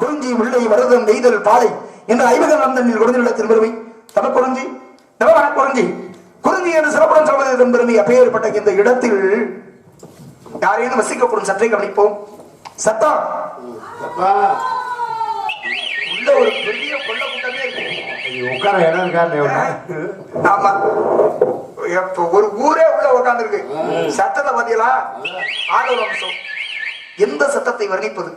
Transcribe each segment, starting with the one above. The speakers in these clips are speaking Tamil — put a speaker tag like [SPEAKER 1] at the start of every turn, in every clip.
[SPEAKER 1] குறிஞ்சி முல்லை மருதம் நெய்தல் பாலை என்ற ஐவகல் நந்தனில் கொடுநிலத்தின் பெருமை தமக்குறிஞ்சி தமக்குறிஞ்சி குறிஞ்சி என்று சிறப்புடன் சொல்வதன் பெருமை அப்பேற்பட்ட இந்த இடத்தில் யாரையும் வசிக்கப்படும் சற்றை கவனிப்போம். சத்தம் உள்ள ஒரு பெரிய கொள்ள கூட்டமே
[SPEAKER 2] உட்கார இடம் இருக்கா?
[SPEAKER 1] ஆமா, ஒரு ஊரே உள்ள உட்கார்ந்து இருக்கு. சத்தத்தை பாத்தீங்களா? ஆடவர் வம்சம். எந்த சத்தத்தை வர்ணிப்பது,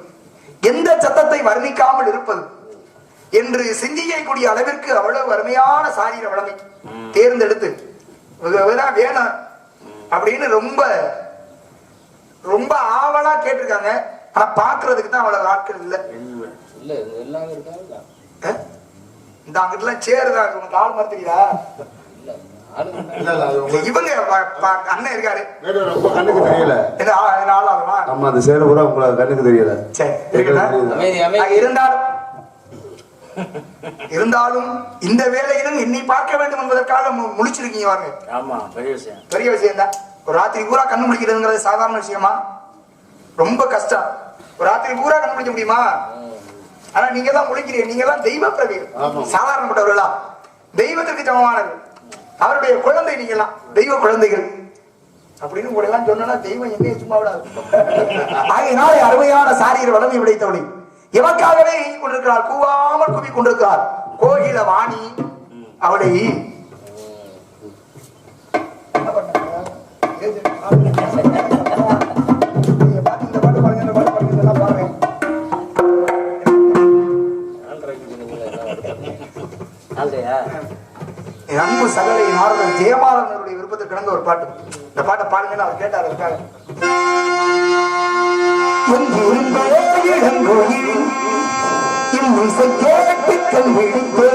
[SPEAKER 1] எந்த சத்தத்தை வர்ணிக்காமல் இருப்பது என்று சிந்திக்கக்கூடிய அளவிற்கு அவ்வளவு அருமையான சாரீர வளமை தேர்ந்தெடுத்து வேணும் அப்படின்னு ரொம்ப ரொம்ப ஆவலா கேட்டிருக்காங்க. ஆனா பாக்குறதுக்கு தான் அவ்வளவு ஆட்கள் இல்ல. இந்த அங்கிட்டலாம் சேருதான் உனக்கு ஆள் மாதிரி தெரியுதா? இவங்க அண்ணன் இருக்காரு,
[SPEAKER 2] கண்ணுக்கு தெரியல. ஆமா, அந்த சேர பூரா உங்களுக்கு கண்ணுக்கு தெரியல.
[SPEAKER 1] இருந்தாலும் இந்த வேலையிலும் என்னை பார்க்க வேண்டும் என்பதற்காக முடிச்சிருக்கீங்க பாருங்க.
[SPEAKER 3] ஆமா, பெரிய விஷயம்,
[SPEAKER 1] பெரிய விஷயம் தான். ஒரு ராத்திரி பூரா கண்ணு முடிக்கிறதுங்கிறது சாதாரண விஷயமா? ரொம்ப கஷ்டம். ஒரு ராத்திரி பூரா கண்ணு முடிக்க முடியுமா? ஆனா நீங்க தான் முடிக்கிறீங்க. நீங்க எல்லாம் தெய்வ பிரவீர், சாதாரணப்பட்டவர்களா, தெய்வத்திற்கு சமமானவர்கள். அவருடைய குழந்தை நீங்க எல்லாம் தெய்வ குழந்தைகள் அப்படின்னு கூட எல்லாம் சொன்னா தெய்வம் எங்கே சும்மா விடாது. ஆகையினாலே அருமையான சாரீர வளமை விடைத்தவளை எவக்காகவே எங்கிக் கொண்டிருக்கிறார், கூவாமல் குவி கொண்டிருக்கிறார் கோகில வாணி. அவளை அன்பு சகலை நாரதர் ஜெயமாலனுடைய விருப்பத்திற்கு கிடந்த ஒரு பாட்டு. இந்த பாட்டை பாருங்கன்னு அவர் கேட்டார். அதுக்காக கேட்டு கண் விழித்தே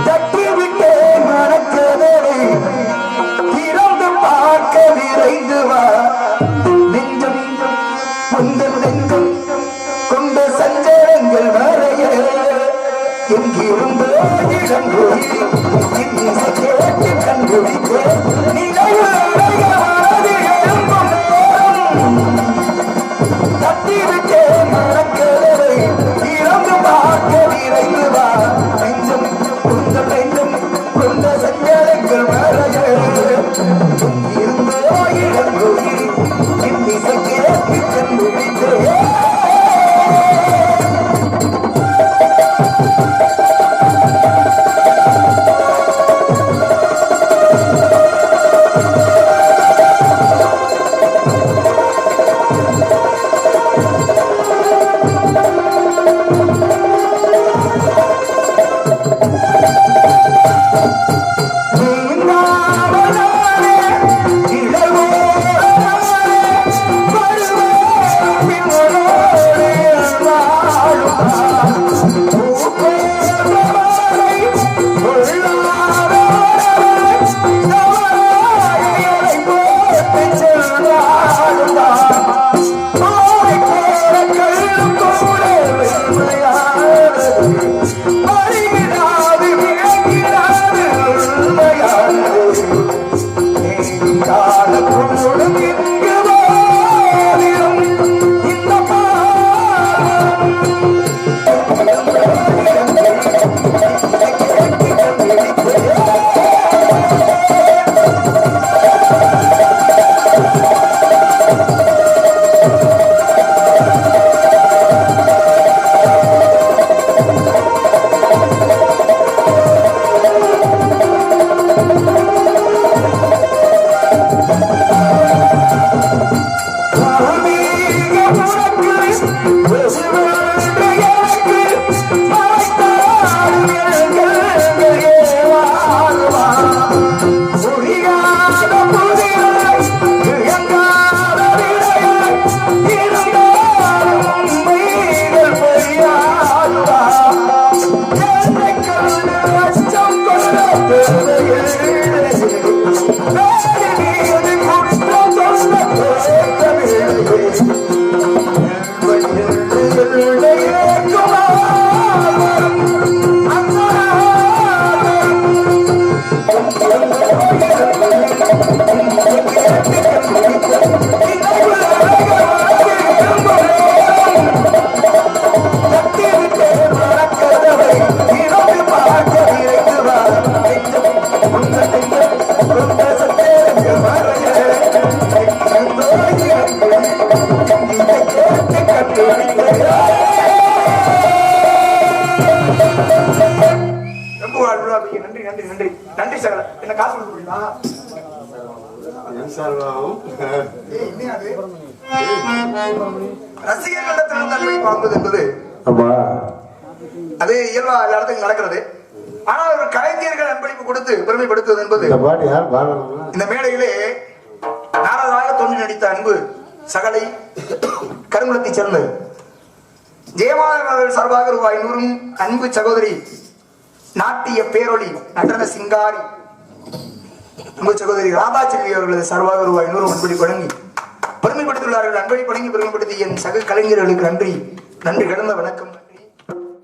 [SPEAKER 1] தட்டிவிட்டே மனக்கதே திறந்து பார்க்க விரைந்து வா. நெஞ்சம் முந்தன் நெஞ்சம் கொண்ட சஞ்சலங்கள் வரைய எங்கிருந்தோ இளங்கோயில் கேட்டு கண் விழித்தே தட்டிவிட்டே மனக்கதே திறந்து பார்க்க விரைந்து வா. நெஞ்சம் முந்தன் நெஞ்சம் கொண்ட சஞ்சலங்கள் வரைய எங்கிருந்தோ இளங்கோயில் கேட்டு கண் விழித்தே. ரொம்ப வாழ்வு. நன்றி நன்றி நன்றி நன்றி சகல. என்ன காசு கொடுக்க முடியுமா? ரசிகர்களிடத்திலிருந்து நன்மை வாங்குவது என்பது அது இயல்பா எல்லா இடத்துக்கும் நடக்கிறது. ஆனால் ஒரு கலைஞர்கள் அன்பளிப்பு கொடுத்து பெருமைப்படுத்துவது என்பது இந்த மேடையிலே நாரதாக தோன்றி நடித்த அன்பு சகலை கருங்குளத்தை சேர்ந்த ஜெயமாதன் சார்பாக ரூபாய் 100 அன்பு சகோதரி நாட்டிய பேரொளி நடன சிங்காரி அன்பு சகோதரி ராதாச்செல்வி அவர்களது சார்பாக ரூபாய் 100 அன்பளி வழங்கி பெருமைப்படுத்தியுள்ளார்கள். அன்பளி வழங்கி பெருமைப்படுத்தி என் சக கலைஞர்களுக்கு நன்றி நன்றி கடந்த வணக்கம்.